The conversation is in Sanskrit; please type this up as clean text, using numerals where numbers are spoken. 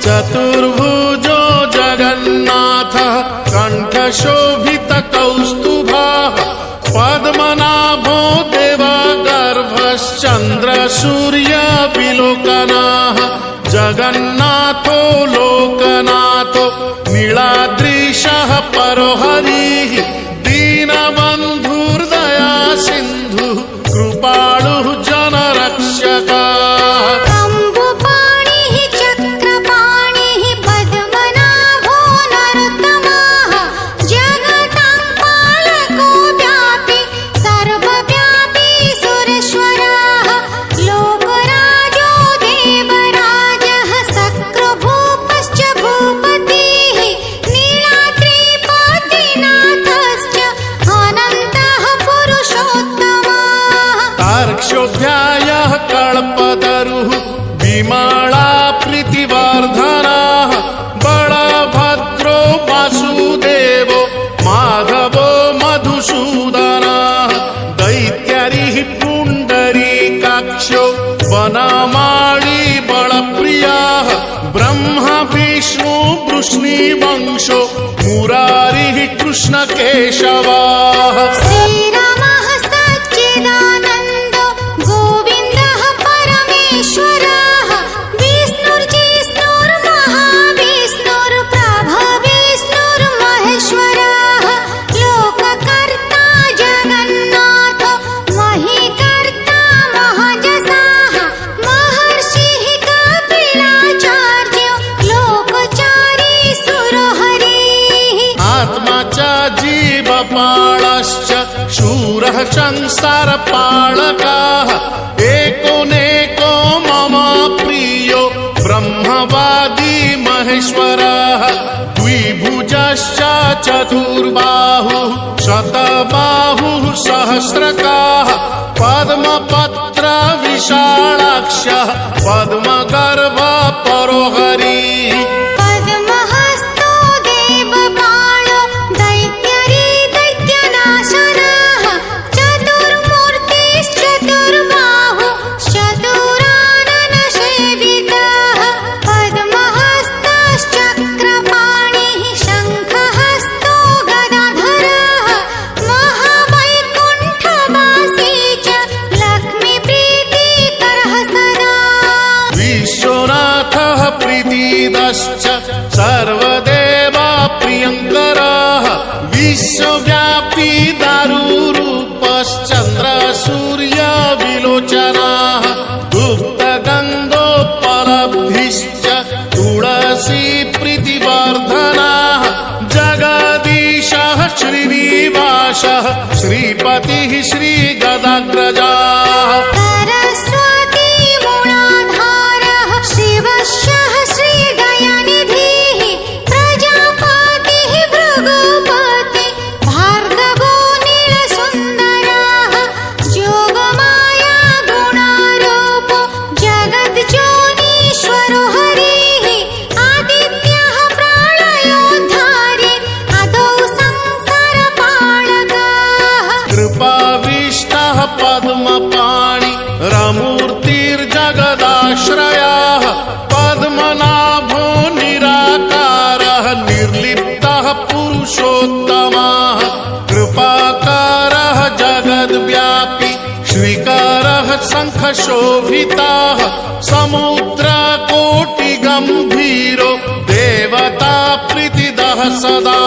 चतुर्भुजो जगन्नाथः कण्ठशोभितकौस्तुभः पद्मनाभो देवगर्भश्चन्द्रसूर्यविलोकनः जगन्नाथो लोकनाथो नीलाद्रीशः परो हरिः दीनबन्धुर्दया सिन्धुः कृपालुः जनरक्षकः तार्क्ष्योऽध्यायः कल्पतरुः विमला प्रीतिवर्धनः बलभद्रो वासुदेवो माधवो मधुसूदनः दैत्यारिः पुण्डरीकाक्षो वनमाली बलप्रियः ब्रह्मा विष्णु वृष्णिवंशो मुरारिः कृष्णकेशवः जीवपालश्च शूरः संसारपालकः एकोनेको मम प्रियो ब्रह्मवादी महेश्वरः द्विभुजश्च चतुर्बाहुः शतबाहुः सहस्रकाः पद्मपत्र विशालाक्षः पद्मगर्भ परो हरिः प्रीतिदश्च सर्वदेवा प्रियङ्करः विश्वव्यापी दारुरूपश्चन्द्रसूर्यविलोचनः गुप्तगन्धोपलब्धिश्च तुलसी प्रीतिवर्धनः जगदीशः श्रीनिवासः श्रीपतिः श्रीगदाग्रजः पद्मपाणि रमूर्तिर्जगदाश्रयः पद्मनाभो निराकारः निर्लिप्तः पुरुषोत्तमः कृपाकारः जगद्व्यापी श्रीकरः शङ्खशोभितः समुद्रकोटिगम्भीरो देवता प्रीतिदः सदा।